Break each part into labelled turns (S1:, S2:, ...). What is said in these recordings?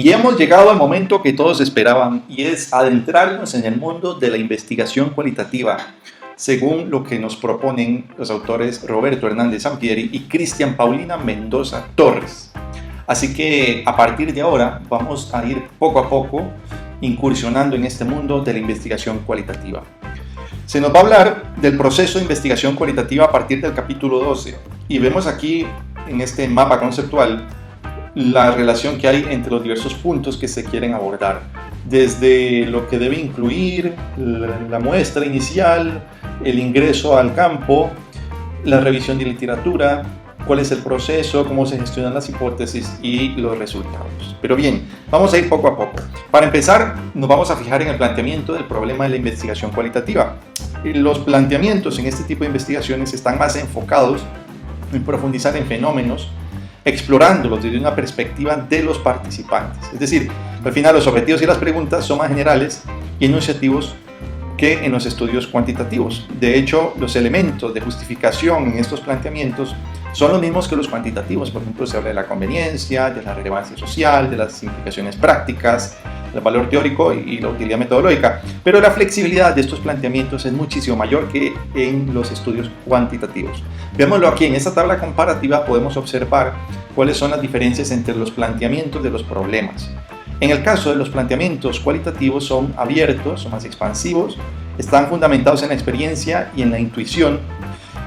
S1: Y hemos llegado al momento que todos esperaban, y es adentrarnos en el mundo de la investigación cualitativa, según lo que nos proponen los autores Roberto Hernández Sampieri y Cristian Paulina Mendoza Torres. Así que a partir de ahora vamos a ir poco a poco incursionando en este mundo de la investigación cualitativa. Se nos va a hablar del proceso de investigación cualitativa a partir del capítulo 12, y vemos aquí en este mapa conceptual la relación que hay entre los diversos puntos que se quieren abordar, desde lo que debe incluir la muestra inicial, el ingreso al campo, la revisión de literatura, cuál es el proceso, cómo se gestionan las hipótesis y los resultados. Pero bien, vamos a ir poco a poco. Para empezar, nos vamos a fijar en el planteamiento del problema de la investigación cualitativa. Los planteamientos en este tipo de investigaciones están más enfocados en profundizar en fenómenos, explorándolos desde una perspectiva de los participantes. Es decir, al final los objetivos y las preguntas son más generales y enunciativos que en los estudios cuantitativos. De hecho, los elementos de justificación en estos planteamientos son los mismos que los cuantitativos. Por ejemplo, se habla de la conveniencia, de la relevancia social, de las implicaciones prácticas, del valor teórico y la utilidad metodológica. Pero la flexibilidad de estos planteamientos es muchísimo mayor que en los estudios cuantitativos. Veámoslo aquí, en esta tabla comparativa podemos observar cuáles son las diferencias entre los planteamientos de los problemas. En el caso de los planteamientos cualitativos son abiertos, son más expansivos, están fundamentados en la experiencia y en la intuición,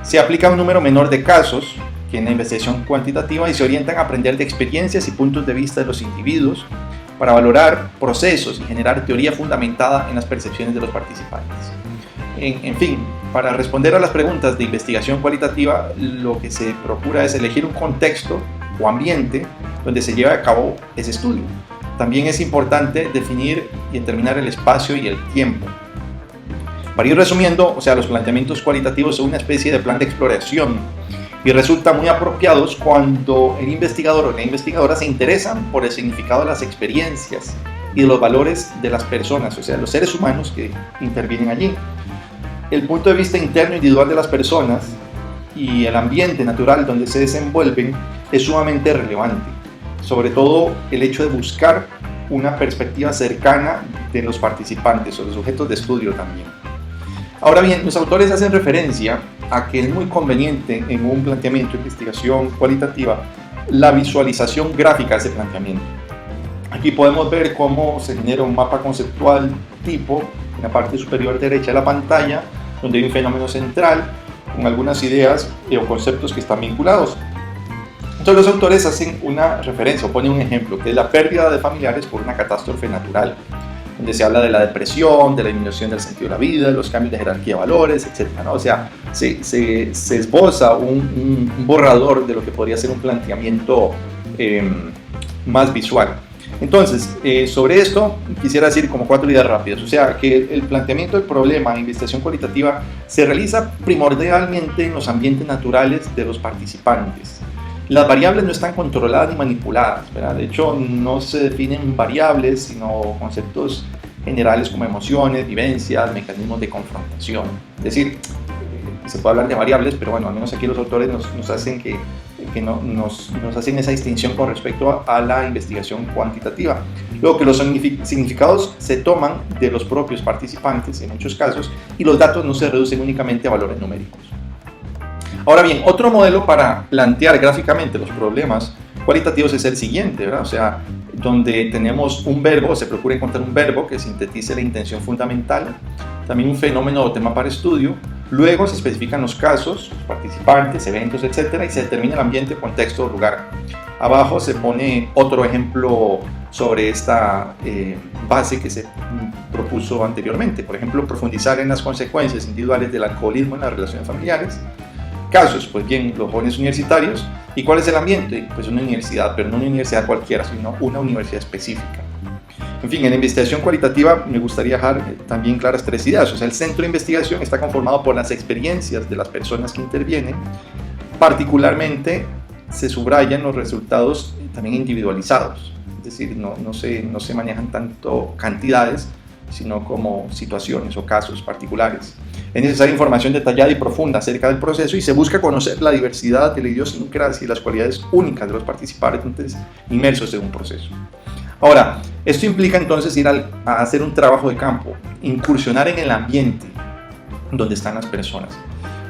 S1: se aplica un número menor de casos que en la investigación cuantitativa y se orientan a aprender de experiencias y puntos de vista de los individuos para valorar procesos y generar teoría fundamentada en las percepciones de los participantes. En fin, para responder a las preguntas de investigación cualitativa, lo que se procura es elegir un contexto o ambiente donde se lleve a cabo ese estudio. También es importante definir y determinar el espacio y el tiempo. Para ir resumiendo, los planteamientos cualitativos son una especie de plan de exploración y resultan muy apropiados cuando el investigador o la investigadora se interesan por el significado de las experiencias y de los valores de las personas, los seres humanos que intervienen allí. El punto de vista interno e individual de las personas y el ambiente natural donde se desenvuelven es sumamente relevante, sobre todo el hecho de buscar una perspectiva cercana de los participantes o de los sujetos de estudio también. Ahora bien, los autores hacen referencia a que es muy conveniente en un planteamiento de investigación cualitativa la visualización gráfica de ese planteamiento. Aquí podemos ver cómo se genera un mapa conceptual tipo en la parte superior derecha de la pantalla, donde hay un fenómeno central con algunas ideas o conceptos que están vinculados. Entonces los autores hacen una referencia o ponen un ejemplo, que es la pérdida de familiares por una catástrofe natural, donde se habla de la depresión, de la disminución del sentido de la vida, los cambios de jerarquía de valores, etc., ¿no? Se esboza un borrador de lo que podría ser un planteamiento más visual. Entonces, sobre esto quisiera decir como 4 ideas rápidas. Que el planteamiento del problema en investigación cualitativa se realiza primordialmente en los ambientes naturales de los participantes. Las variables no están controladas ni manipuladas, ¿verdad? De hecho, no se definen variables, sino conceptos generales como emociones, vivencias, mecanismos de confrontación. Es decir, se puede hablar de variables, pero bueno, al menos aquí los autores nos hacen nos hacen esa distinción con respecto a la investigación cuantitativa. Luego que los significados se toman de los propios participantes en muchos casos y los datos no se reducen únicamente a valores numéricos. Ahora bien, otro modelo para plantear gráficamente los problemas cualitativos es el siguiente, ¿verdad? Donde tenemos un verbo, se procura encontrar un verbo que sintetice la intención fundamental, también un fenómeno o tema para estudio, luego se especifican los casos, los participantes, eventos, etc., y se determina el ambiente, contexto o lugar. Abajo se pone otro ejemplo sobre esta base que se propuso anteriormente, por ejemplo, profundizar en las consecuencias individuales del alcoholismo en las relaciones familiares. Casos, pues bien, los jóvenes universitarios. ¿Y cuál es el ambiente? Pues una universidad, pero no una universidad cualquiera, sino una universidad específica. En fin, en la investigación cualitativa me gustaría dejar también claras 3 ideas. El centro de investigación está conformado por las experiencias de las personas que intervienen. Particularmente se subrayan los resultados también individualizados. Es decir, no se manejan tanto cantidades, sino como situaciones o casos particulares. Es necesaria información detallada y profunda acerca del proceso y se busca conocer la diversidad de la idiosincrasia y las cualidades únicas de los participantes inmersos en un proceso. Ahora, esto implica entonces ir a hacer un trabajo de campo, incursionar en el ambiente donde están las personas.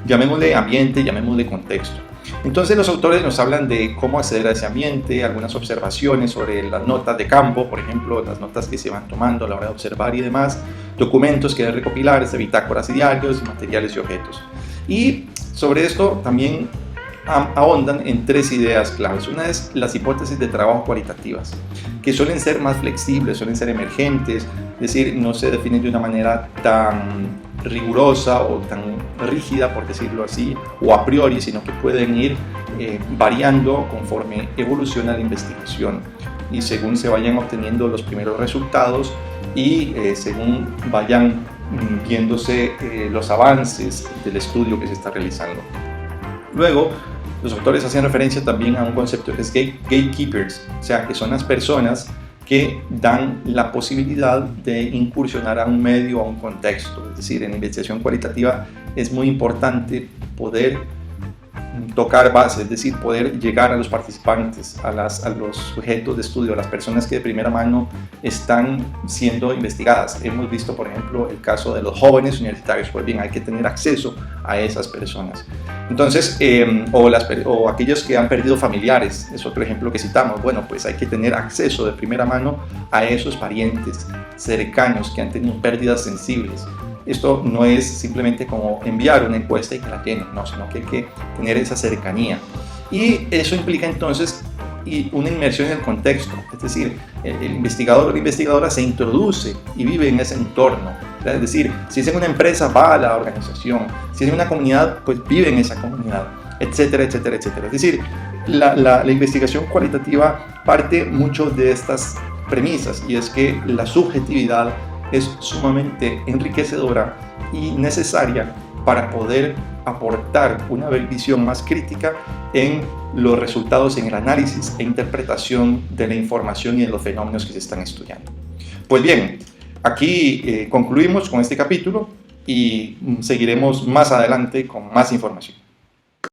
S1: Llamémosle ambiente, llamémosle contexto. Entonces los autores nos hablan de cómo acceder a ese ambiente, algunas observaciones sobre las notas de campo, por ejemplo, las notas que se van tomando a la hora de observar y demás, documentos que deben recopilar, bitácoras y diarios, materiales y objetos. Y sobre esto también ahondan en 3 ideas claves. Una es las hipótesis de trabajo cualitativas, que suelen ser más flexibles, suelen ser emergentes, es decir, no se definen de una manera tan rigurosa o tan rígida, por decirlo así, o a priori, sino que pueden ir variando conforme evoluciona la investigación y según se vayan obteniendo los primeros resultados y según vayan viéndose los avances del estudio que se está realizando. Luego, los autores hacen referencia también a un concepto que es gatekeepers, o sea, que son las personas que dan la posibilidad de incursionar a un medio, a un contexto. Es decir, en la investigación cualitativa es muy importante poder tocar base, es decir, poder llegar a los participantes, a los sujetos de estudio, a las personas que de primera mano están siendo investigadas. Hemos visto, por ejemplo, el caso de los jóvenes universitarios. Pues bien, hay que tener acceso a esas personas. Entonces, o aquellos que han perdido familiares, es otro ejemplo que citamos. Bueno, pues hay que tener acceso de primera mano a esos parientes cercanos que han tenido pérdidas sensibles. Esto no es simplemente como enviar una encuesta y que la llenen, no, sino que hay que tener esa cercanía. Y eso implica entonces una inmersión en el contexto, es decir, el investigador o la investigadora se introduce y vive en ese entorno. Es decir, si es en una empresa, va a la organización, si es en una comunidad, pues vive en esa comunidad, etcétera, etcétera, etcétera. Es decir, la investigación cualitativa parte mucho de estas premisas, y es que la subjetividad es sumamente enriquecedora y necesaria para poder aportar una visión más crítica en los resultados, en el análisis e interpretación de la información y de los fenómenos que se están estudiando. Pues bien, aquí concluimos con este capítulo y seguiremos más adelante con más información.